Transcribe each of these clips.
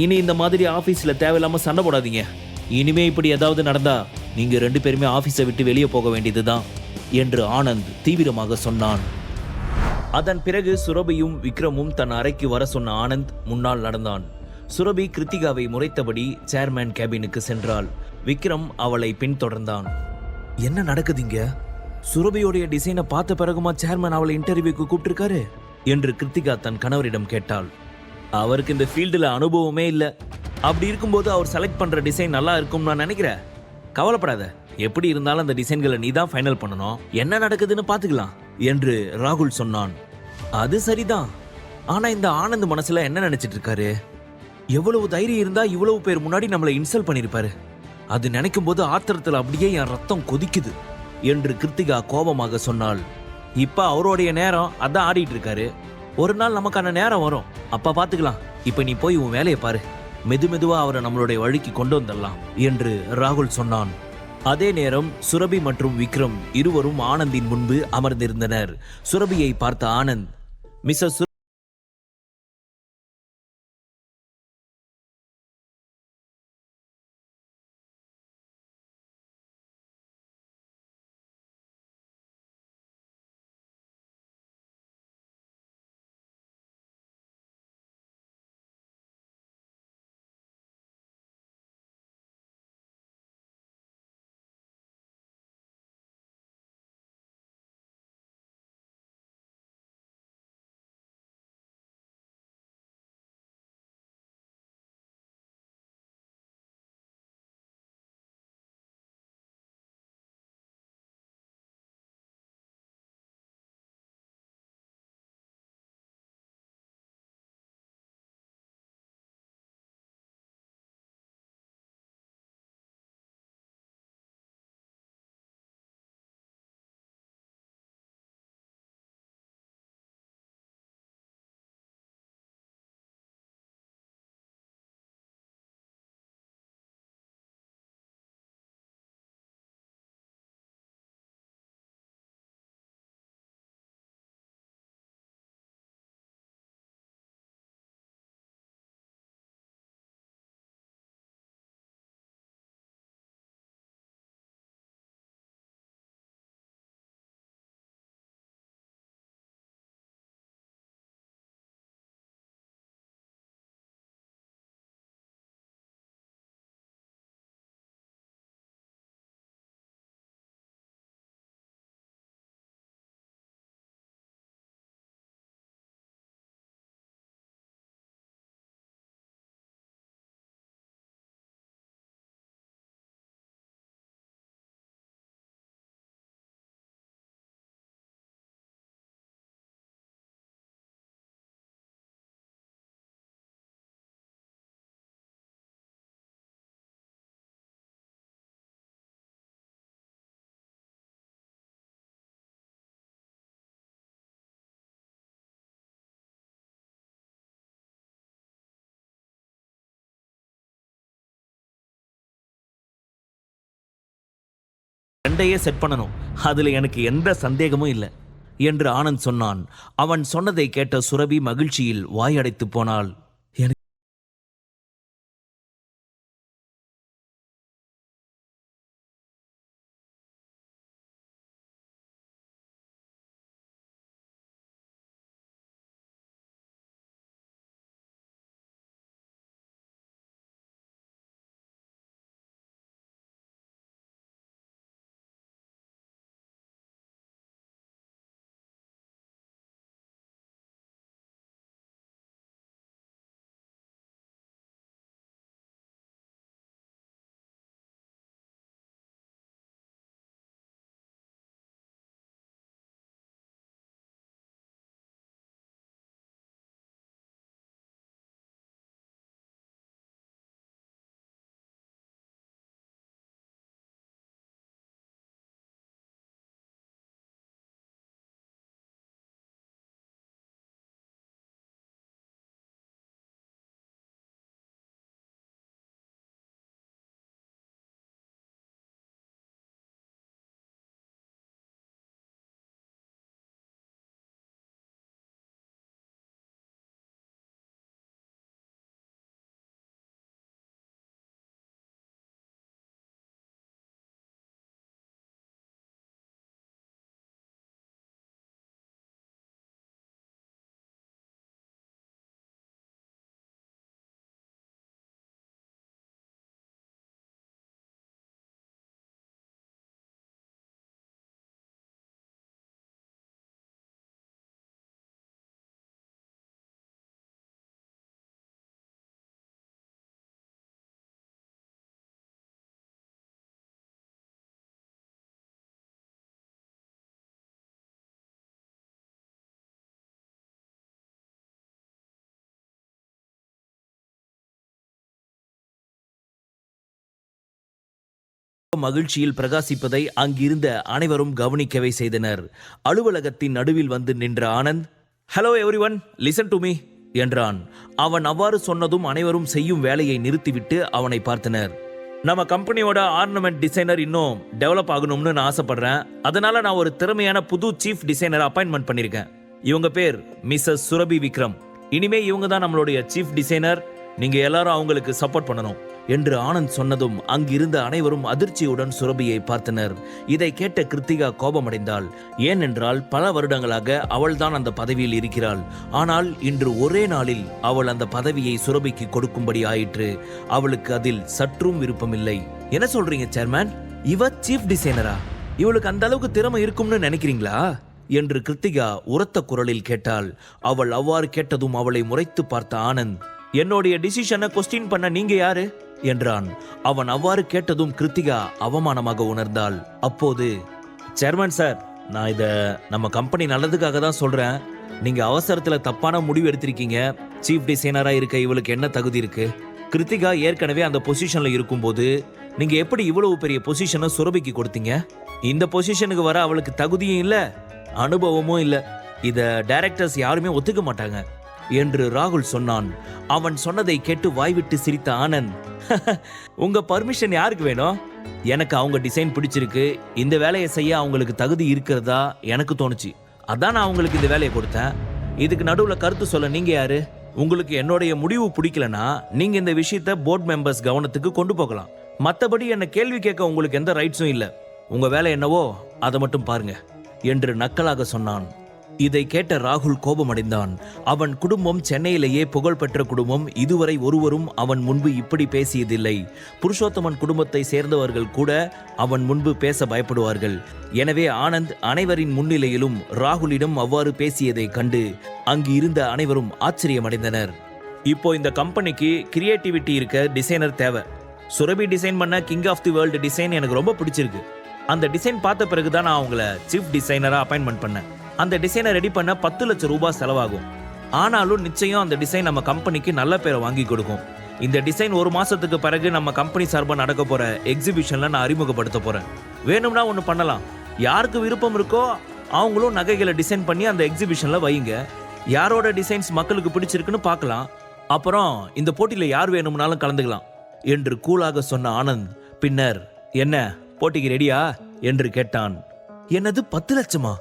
இனி இந்த மாதிரி ஆபீஸ்ல தேவையில்லாம சண்டை போடாதீங்க. இனிமே இப்படி ஏதாவது நடந்தா நீங்க 2 பேருமே ஆபீஸை விட்டு வெளியே போக வேண்டியதுதான் என்று ஆனந்த் தீவிரமாக சொன்னான். அதன் பிறகு சுரபியும் விக்ரமும் தன் அறைக்கு வர சொன்ன ஆனந்த் முன்னால் நடந்தான். சுரபி கிருத்திகாவை முறைத்தபடி சேர்மேன் கேபினுக்கு சென்றாள். விக்ரம் அவளை பின்தொடர்ந்தான். என்ன நடக்குதுங்க? சுரபியோடைய டிசைனை பார்த்த பிறகுமா சேர்மேன் அவளை இன்டர்வியூக்கு கூப்பிட்டிருக்காரு என்று கிருத்திகா தன் கணவரிடம் கேட்டாள். அவருக்கு இந்த ஃபீல்டுல அனுபவமே இல்ல. அப்படி இருக்கும்போது அவர் செலக்ட் பண்ற டிசைன் நல்லா இருக்கும் நான் நினைக்கிறேன். கவலைப்படாத, எப்படி இருந்தாலும் அந்த டிசைன்களை நீ தான் ஃபைனல் பண்ணணும். என்ன நடக்குதுன்னு பாத்துக்கலாம் என்று ராகுல் சொன்னான். அது சரிதான், ஆனா இந்த ஆனந்த் மனசுல என்ன நினைச்சிட்டு இருக்காரு? எவ்வளவு தைரியம் இருந்தா இவ்வளவு பேர் முன்னாடி நம்மளை இன்சல்ட் பண்ணிருப்பாரு. அது நினைக்கும் போது ஆத்திரத்துல அப்படியே என் ரத்தம் கொதிக்குது என்று கிருத்திகா கோபமாக சொன்னாள். இப்ப அவருடைய நேரம் அதான் ஆடிட்டு இருக்காரு. ஒரு நாள் நமக்கான நேரம் வரும், அப்ப பாத்துக்கலாம். இப்ப நீ போய் உன் வேலையை பாரு. மெதுவா அவரை நம்மளுடைய வழிக்கு கொண்டு வந்துடலாம் என்று ராகுல் சொன்னான். அதே நேரம் சுரபி மற்றும் விக்ரம் இருவரும் ஆனந்தின் முன்பு அமர்ந்திருந்தனர். சுரபியை பார்த்த ஆனந்த், மிஸ்ஸஸ் சண்டையே செட் பண்ணணும், அதுல எனக்கு எந்த சந்தேகமும் இல்லை என்று ஆனந்த் சொன்னான். அவன் சொன்னதை கேட்ட சுரபி மகிழ்ச்சியில் வாயடைத்து போனாள். மகிழ்ச்சியில் பிரகாசிப்பதை அங்கிருந்த அனைவரும் கவனிக்கவே செய்தனர். அலுவலகத்தின் நடுவில் வந்து நின்ற Anand, hello everyone, listen to me என்றான். அவன் அவ்வாறு சொன்னதும் அனைவரும் செய்யும் வேலையை நிறுத்திவிட்டு அவனை பார்த்தனர். நம்ம கம்பெனியோட ஆர்னமெண்ட் டிசைனர் இன்னும் டெவலப் ஆகணும்னு நான் ஆசைப்படுறேன். அதனால நான் ஒரு திறமையான புது சீஃப் டிசைனர் அப்பாயின்மெண்ட் பண்ணியிருக்கேன். இவங்க பேர் மிஸ்ஸஸ் சுரபி விக்ரம். இனிமே இவங்க தான் நம்மளுடைய சீஃப் டிசைனர். நீங்க எல்லாரும் அவங்களுக்கு சப்போர்ட் பண்ணணும் என்று ஆனந்த் சொன்னதும் அங்கிருந்த அனைவரும் அதிர்ச்சியுடன் சுரபியை பார்த்தனர். இதை கேட்ட கிருத்திகா கோபமடைந்தாள். ஏனென்றால் பல வருடங்களாக அவள் தான் அந்த பதவியில் இருக்கிறாள். ஆனால் இன்று ஒரே நாளில் அவள் அந்த பதவியை சுரபிக்கு கொடுக்கும்படி ஆயிற்று. அவளுக்கு அதில் சற்றும் விருப்பமில்லை. என்ன சொல்றீங்க சேர்மேன்? இவ சீஃப் டிசைனரா? இவளுக்கு அந்த அளவுக்கு திறமை இருக்கும்னு நினைக்கிறீங்களா என்று கிருத்திகா உரத்த குரலில் கேட்டாள். அவள் அவ்வாறு கேட்டதும் அவளை முறைத்து பார்த்த ஆனந்த், என்னுடைய டிசிஷனை கொஸ்டின் பண்ண நீங்க யாரு என்றான். அவன் அவ்வாறு கேட்டதும் கிருத்திகா அவமானமாக உணர்ந்தாள். அப்போது, சேர்மன் சார், நான் இதை நம்ம கம்பெனி நல்லதுக்காக தான் சொல்றேன். நீங்க அவசரத்துல தப்பான முடிவு எடுத்திருக்கீங்க. சீஃப் டிசைனரா இருக்க இவளுக்கு என்ன தகுதி இருக்கு? கிருத்திகா ஏற்கனவே அந்த பொசிஷன்ல இருக்கும்போது நீங்க எப்படி இவ்வளவு பெரிய பொசிஷனை சுரபிக்கு கொடுத்தீங்க? இந்த பொசிஷனுக்கு வர அவளுக்கு தகுதியும் இல்ல, அனுபவமும் இல்ல. இத டைரக்டர்ஸ் யாருமே ஒத்துக்க மாட்டாங்க என்று ராகுல் சொன்னான். அவன் சொன்னதை கேட்டு வாய்விட்டு சிரித்த ஆனந்த், உங்க பர்மிஷன் யாருக்கு வேணும்? எனக்கு அவங்க டிசைன் பிடிச்சிருக்கு. இந்த வேலையை செய்ய அவங்களுக்கு தகுதி இருக்கிறதா எனக்கு தோணுச்சு. அதான் நான் அவங்களுக்கு இந்த வேலையை கொடுத்தேன். இதுக்கு நடுவுல கருத்து சொல்ல நீங்க யாரு? உங்களுக்கு என்னுடைய முடிவு பிடிக்கலனா நீங்க இந்த விஷயத்த போர்ட் மெம்பர்ஸ் கவனத்துக்கு கொண்டு போகலாம். மற்றபடி என்ன கேள்வி கேட்க உங்களுக்கு எந்த ரைட்ஸும் இல்லை. உங்க வேலை என்னவோ அதை மட்டும் பாருங்க என்று நக்கலாக சொன்னான். இதை கேட்ட ராகுல் கோபமடைந்தான். அவன் குடும்பம் சென்னையிலேயே புகழ்பெற்ற குடும்பம். இதுவரை ஒருவரும் அவன் முன்பு இப்படி பேசியதில்லை. புருஷோத்தமன் குடும்பத்தை சேர்ந்தவர்கள் கூட அவன் முன்பு பேச பயப்படுவார்கள். எனவே ஆனந்த் அனைவரின் முன்னிலையிலும் ராகுலிடம் அவ்வாறு பேசியதை கண்டு அங்கு இருந்த அனைவரும் ஆச்சரியமடைந்தனர். இப்போ இந்த கம்பெனிக்கு கிரியேட்டிவிட்டி இருக்க டிசைனர் தேவை. சுரபி டிசைன் பண்ண king of the world design எனக்கு ரொம்ப பிடிச்சிருக்கு. அந்த டிசைன் பார்த்த பிறகுதான் நான் அவங்கள சீஃப் டிசைனரா அப்பாயின்மெண்ட் பண்ணேன். அந்த டிசைனை ரெடி பண்ண 10 லட்சம் ரூபாய் செலவாகும். ஆனாலும் நிச்சயம் அந்த டிசைன் நம்ம கம்பெனிக்கு நல்ல பேரை வாங்கி கொடுக்கும். இந்த டிசைன் 1 மாசத்துக்கு பிறகு நம்ம கம்பெனி சார்பாக நடக்க போற எக்ஸிபிஷன்ல நான் அறிமுகப்படுத்த போறேன். வேணும்னா ஒன்று பண்ணலாம். யாருக்கு விருப்பம் இருக்கோ அவங்களும் நகைகளை டிசைன் பண்ணி அந்த எக்ஸிபிஷன்ல வைங்க. யாரோட டிசைன்ஸ் மக்களுக்கு பிடிச்சிருக்குன்னு பார்க்கலாம். அப்புறம் இந்த போட்டியில யார் வேணும்னாலும் கலந்துக்கலாம் என்று கூலாக சொன்ன ஆனந்த், பின்னர், என்ன போட்டிக்கு ரெடியா என்று கேட்டான். என்னது 10 லட்சமா?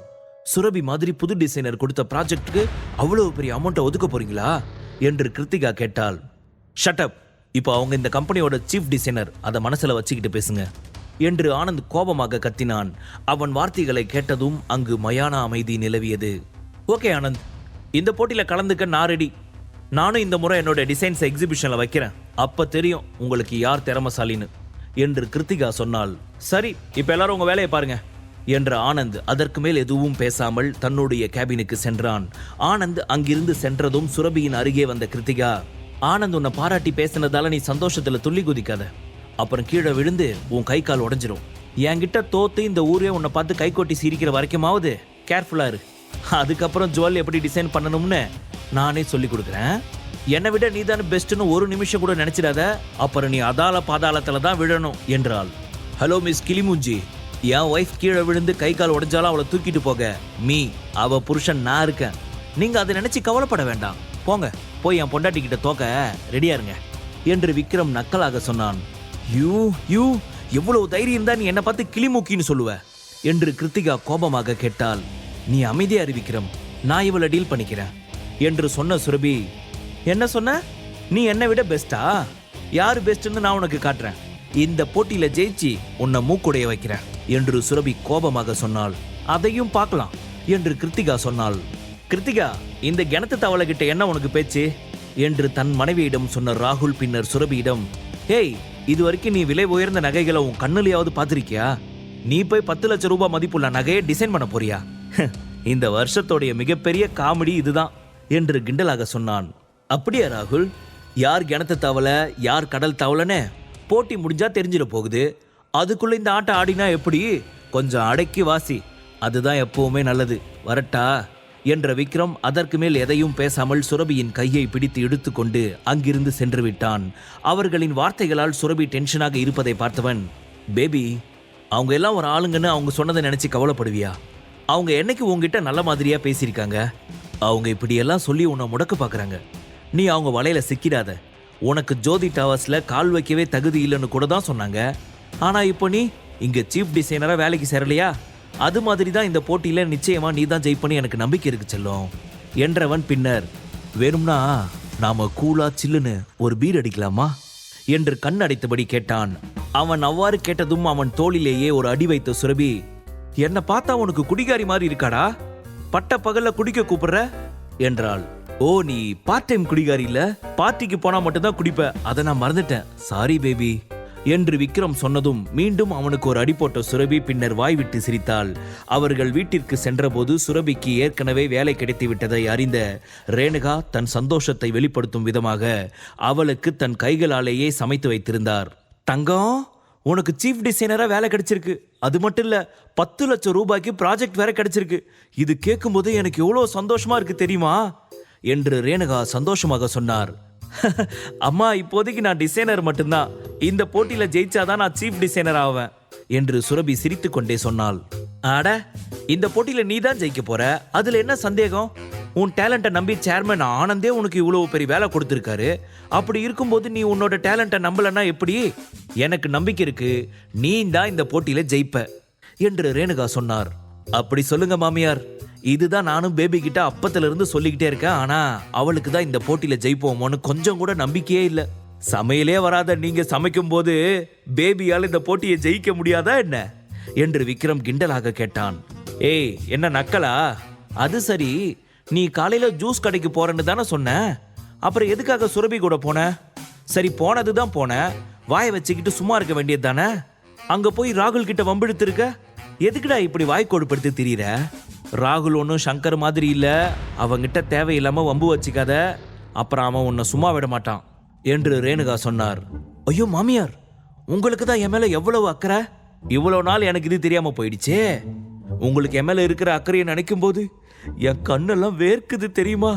சுரபி மாதிரி புது டிசைனர் கொடுத்த ப்ராஜெக்டுக்கு அவ்வளவு பெரிய அமௌண்ட்டை ஒதுக்க போறீங்களா என்று கிருத்திகா கேட்டாள். ஷட்டப், இப்போ அவங்க இந்த கம்பெனியோட சீஃப் டிசைனர், அதை மனசுல வச்சுக்கிட்டு பேசுங்க என்று ஆனந்த் கோபமாக கத்தினான். அவன் வார்த்தைகளை கேட்டதும் அங்கு மயான அமைதி நிலவியது. ஓகே ஆனந்த், இந்த போட்டியில கலந்துக்க நான் ரெடி. நானும் இந்த முறை என்னோட டிசைன்ஸ் எக்ஸிபிஷன்ல வைக்கிறேன். அப்ப தெரியும் உங்களுக்கு யார் திறமசாலின்னு என்று கிருத்திகா சொன்னாள். சரி, இப்ப எல்லாரும் உங்க வேலையை பாருங்க என்ற ஆனந்த் அதற்கு மேல் எதுவும் பேசாமல் தன்னுடைய கேபினுக்கு சென்றான். ஆனந்த் அங்கிருந்து சென்றதும் சுரபியின் அருகே வந்த கிருத்திகா, ஆனந்த் உன்னை பாராட்டி பேசினதால நீ சந்தோஷத்துல துள்ளி குதிக்காத. அப்புறம் கீழே விழுந்து உன் கை கால் உடைஞ்சிரும். என்கிட்ட தோத்து இந்த ஊரே உன்னை பார்த்து கை கொட்டி சிரிக்கிற வரைக்குமாவது கேர்ஃபுல்லா இரு. அதுக்கப்புறம் ஜுவல் எப்படி டிசைன் பண்ணணும்னு நானே சொல்லி கொடுக்குறேன். என்னை விட நீ தானே பெஸ்ட்னு ஒரு நிமிஷம் கூட நினைச்சிடாத. அப்புறம் நீ அதால பாதாளத்துல தான் விழணும் என்றாள். ஹலோ மிஸ் கிளிமூஞ்சி, என் ஒய்ஃப் கீழே விழுந்து கை கால் உடைஞ்சாலும் அவளை தூக்கிட்டு போக அவ புருஷன் நான் இருக்கேன். நீங்க அதை நினைச்சு கவலைப்பட வேண்டாம். போங்க, போய் என் பொண்டாட்டி கிட்ட தோக்க ரெடியா இருங்க என்று விக்ரம் நக்கலாக சொன்னான். யூ எவ்வளவு தைரியம் தான் நீ என்னை பார்த்து கிளிமூக்கின்னு சொல்லுவ என்று கிருத்திகா கோபமாக கேட்டாள். நீ அமைதியா இரு விக்ரம், நான் இவளை டீல் பண்ணிக்கிறேன் என்று சொன்ன சுரபி, என்ன சொன்ன? நீ என்னை விட பெஸ்டா? யாரு பெஸ்ட்னு நான் உனக்கு காட்டுறேன். இந்த போட்டியில ஜெயிச்சு உன்னை மூக்குடைய வைக்கிறேன் என்று சுரபி கோபமாக சொன்னாள். அதையும் பார்க்கலாம் என்று கிருத்திகா சொன்னாள். கிருத்திகா, இந்த கிணத்து தவளை கிட்ட என்ன உனக்கு பேச்சு என்று தன் மனைவியிடம் சொன்ன ராகுல் பின்னர் சுரபியிடம், ஹேய், இது வரைக்கும் நீ விலை உயர்ந்த நகைகளை உன் கண்ணுலையாவது பார்த்திருக்கியா? நீ போய் 10 லட்சம் ரூபாய் மதிப்புள்ள நகையை டிசைன் பண்ண போறியா? இந்த வருஷத்தோடைய மிகப்பெரிய காமெடி இதுதான் என்று கிண்டலாக சொன்னான். அப்படியா ராகுல்? யார் கிணத்து தவளை யார் கடல் தவளைன்னு போட்டி முடிஞ்சா தெரிஞ்சிட போகுது. அதுக்குள்ள இந்த ஆட்டை ஆடினா எப்படி? கொஞ்சம் அடக்கி வாசி, அதுதான் எப்பவுமே நல்லது. வரட்டா என்ற விக்ரம் அதற்கு மேல் எதையும் பேசாமல் சுரபியின் கையை பிடித்து இழுத்துக்கொண்டு அங்கிருந்து சென்று விட்டான். அவர்களின் வார்த்தைகளால் சுரபி டென்ஷனாக இருப்பதை பார்த்தவன், பேபி, அவங்க எல்லாம் ஒரு ஆளுங்கன்னு அவங்க சொன்னதை நினைச்சு கவலைப்படுவியா? அவங்க என்னைக்கு உங்ககிட்ட நல்ல மாதிரியா பேசியிருக்காங்க? அவங்க இப்படியெல்லாம் சொல்லி உன்னை முடக்க பார்க்குறாங்க. நீ அவங்க வலையில சிக்கிடாத. உனக்கு ஜோதி டவர்ஸ்ல கால் வைக்கவே தகுதி இல்லைன்னு கூட தான் சொன்னாங்க. ஆனா இப்போ நீ இங்க சீஃப் டிசைனரா வேலைக்கு சேரலையா? அது மாதிரி தான் இந்த போட்டியில நிச்சயமா நீ தான் ஜெயிப்பன்னு எனக்கு நம்பிக்கை இருக்கு செல்லம் என்றவன் பின்னர், வேணும்னா நாம கூலா சில்லுன்னு ஒரு பீர் அடிக்கலாமா என்று கண் அடைத்தபடி கேட்டான். அவன் அவ்வாறு கேட்டதும் அவன் தோளிலேயே ஒரு அடி வைத்த சுரபி, என்ன பார்த்தா உனக்கு குடிகாரி மாதிரி இருக்காடா? பட்ட பகல்ல குடிக்க கூப்பிடுற என்றாள். ஓ, நீ பார்ட் டைம் குடிகாரி இல்ல, பார்ட்டிக்கு போனா மட்டும்தான் குடிப்ப, அதை நான் மறந்துட்டேன், சாரி பேபி என்று விக்ரம் சொன்னதும் மீண்டும் அவனுக்கு ஒரு அடி போட்ட சுரபி பின்னர் வாய்விட்டு சிரித்தாள். அவர்கள் வீட்டிற்கு சென்றபோது சுரபிக்கு ஏற்கனவே வேலை கிடைத்து விட்டதை அறிந்த ரேணுகா தன் சந்தோஷத்தை வெளிப்படுத்தும் விதமாக அவளுக்கு தன் கைகளாலேயே சமைத்து வைத்திருந்தார். தங்கம், உனக்கு சீஃப் டிசைனரா வேலை கிடைச்சிருக்கு. அது மட்டும் இல்ல, 10 லட்சம் ரூபாய்க்கு ப்ராஜெக்ட் வேற கிடைச்சிருக்கு. இது கேட்கும்போது எனக்கு எவ்வளவு சந்தோஷமா இருக்கு தெரியுமா என்று ரேணுகா சந்தோஷமாக சொன்னார். அம்மா, இப்போதைக்கு நான் டிசைனர் மட்டும்தான். இந்த போட்டியில ஜெயிச்சாதான் நான் சீஃப் டிசைனர் ஆவேன் என்று சுரபி சிரித்து கொண்டே சொன்னாள். அட, இந்த போட்டியில நீ தான் ஜெயிக்க போற, அதுல என்ன சந்தேகம்? உன் டேலண்ட்டை நம்பி சேர்மன் ஆனந்தே உனக்கு இவ்வளவு பெரிய வேலை கொடுத்திருக்காரு. அப்படி இருக்கும்போது நீ உன்னோட டேலண்ட்டை நம்பலன்னா எப்படி? எனக்கு நம்பிக்கை இருக்கு, நீ தான் இந்த போட்டியில ஜெயிப்ப என்று ரேணுகா சொன்னார். அப்படி சொல்லுங்க மாமியார், இதுதான் நானும் பேபி கிட்ட அப்பத்துல இருந்து சொல்லிக்கிட்டே இருக்கேன். ஆனா அவளுக்கு தான் இந்த போட்டியில ஜெயிப்போமோன்னு கொஞ்சம் கூட நம்பிக்கையே இல்ல. சமையலே வராத நீங்க சமைக்கும் போது பேபியால் இந்த போட்டியை ஜெயிக்க முடியாதா என்ன என்று விக்ரம் கிண்டலாக கேட்டான். ஏய், என்ன நக்கலா? அது சரி, நீ காலையில ஜூஸ் கடைக்கு போறேன்னு தானே சொன்ன, அப்புறம் எதுக்காக சுரபி கூட போன? சரி, போனதுதான் போன, வாயை வச்சுக்கிட்டு சும்மா இருக்க வேண்டியது தானே. அங்க போய் ராகுல் கிட்ட வம்பிழுத்து இருக்க. எதுக்குடா இப்படி வாய் கொடுப்படுத்தி திரியிற? ராகுல் ஒன்றும் சங்கர் மாதிரி இல்ல, அவங்கிட்ட தேவையில்லாம வம்பு வச்சுக்காத, அப்புறம் அவன் உன்னை சும்மா விட மாட்டான் என்று ரேணுகா சொன்னார். ஐயோ மாமியார், உங்களுக்கு தான் என் மேல எவ்வளவு அக்கறை? இவ்வளவு நாள் எனக்கு இது தெரியாம போயிடுச்சே. உங்களுக்கு என் மேல இருக்கிற அக்கறையை நினைக்கும் போது என் கண்ணெல்லாம் வேர்க்குது தெரியுமா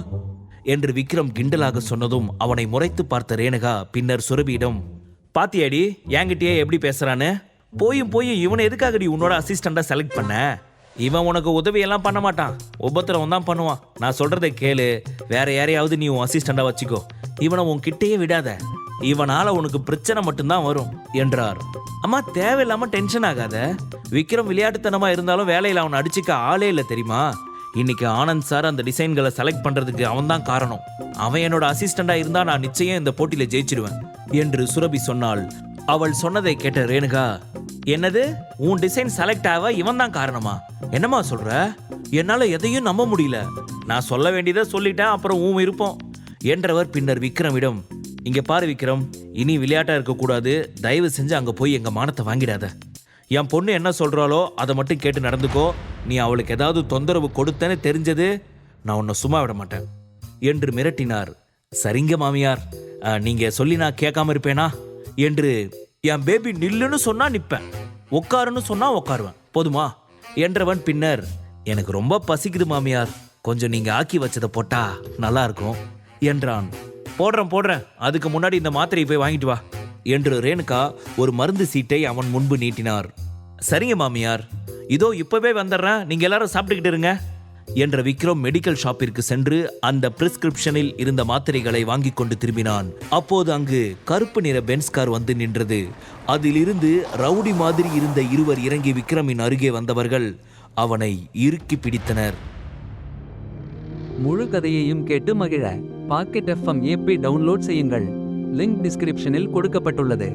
என்று விக்ரம் கிண்டலாக சொன்னதும் அவனை முறைத்து பார்த்த ரேணுகா பின்னர் சுரபியிடம், பாத்தியாடி என்கிட்டயே எப்படி பேசுறான்னு? போயும் இவனை எதுக்காக நீ உன்னோட அசிஸ்டண்டா செலக்ட் பண்ண? இவன் உனக்கு உதவியெல்லாம் பண்ண மாட்டான், உபத்திரவம் தான் பண்ணுவான். நான் சொல்றதை கேளு, வேற யாரையாவது நீ உன் அசிஸ்டண்டா வச்சுக்கோ, இவனை உன் கிட்டேயே விடாத, இவனால உனக்கு பிரச்சனை மட்டும்தான் வரும் என்றார். அம்மா, தேவையில்லாம டென்ஷன் ஆகாத. விக்ரம் விளையாட்டுத்தனமா இருந்தாலும் வேலையில் அவனை அடிச்சுக்க ஆளே இல்லை தெரியுமா? இன்னைக்கு ஆனந்த் சார் அந்த டிசைன்களை செலக்ட் பண்றதுக்கு அவன் தான் காரணம். அவன் என்னோட அசிஸ்டண்டா இருந்தா நான் நிச்சயம் இந்த போட்டியில ஜெயிச்சிடுவேன் என்று சுரபி சொன்னாள். அவள் சொன்னதை கேட்ட ரேணுகா, என்னது, உன் டிசைன் செலக்ட் ஆக இவன் தான் காரணமா? என்னமா சொல்ற? என்னால எதையும் நம்ப முடியல. நான் சொல்ல வேண்டியதை சொல்லிட்டேன், அப்புறம் உன் இருப்போம் என்றவர் பின்னர் விக்ரமிடம், இங்க பாரு விக்ரம், இனி விளையாட்டா இருக்கக்கூடாது, தயவு செஞ்சு அங்க போய் எங்க மானத்தை வாங்கிடாத. என் பொண்ணு என்ன சொல்றாளோ அதை மட்டும் கேட்டு நடந்துக்கோ. நீ அவளுக்கு ஏதாவது தொந்தரவு கொடுத்தேன்னு தெரிஞ்சது நான் உன்னை சும்மா விட மாட்டேன் என்று மிரட்டினார். சரிங்க மாமியார், நீங்க சொல்லி நான் கேட்காம இருப்பேனா என்று. என் பேபி நில்லுன்னு சொன்னா நிப்பேன், உட்காருன்னு சொன்னா உட்காருவேன், போதுமா என்றவன் பின்னர், எனக்கு ரொம்ப பசிக்குது மாமியார், கொஞ்சம் நீங்க ஆக்கி வச்சதை போட்டா நல்லா இருக்கும் என்றான். போடுறேன், அதுக்கு முன்னாடி இந்த மாத்திரையை போய் வாங்கிட்டு வா என்று ரேணுகா ஒரு மருந்து சீட்டை அவன் முன்பு நீட்டினார். சரிங்க மாமியார், இதோ இப்பவே வந்துடுறேன், நீங்க எல்லாரும் சாப்பிட்டுக்கிட்டு இருங்க என்ற விக்ரம் மெடிக்கல் ஷாப்பிற்கு சென்று அந்த பிரிஸ்கிரிப்ஷனில் இருந்த மாத்திரைகளை வாங்கி கொண்டு திரும்பினான். அப்போது அங்கு கருப்பு நிற பென்ஸ் கார் வந்து நின்றது. அதிலிருந்து ரவுடி மாதிரி இருந்த இருவர் இறங்கி விக்ரமின் அருகே வந்தவர்கள் அவனை இறுக்கி பிடித்தனர். முழு கதையையும் கேட்டு மகிழ பாக்கெட் FM ஆப்பை டவுன்லோட் செய்யுங்கள். லிங்க் டிஸ்கிரிப்ஷனில் கொடுக்கப்பட்டுள்ளது.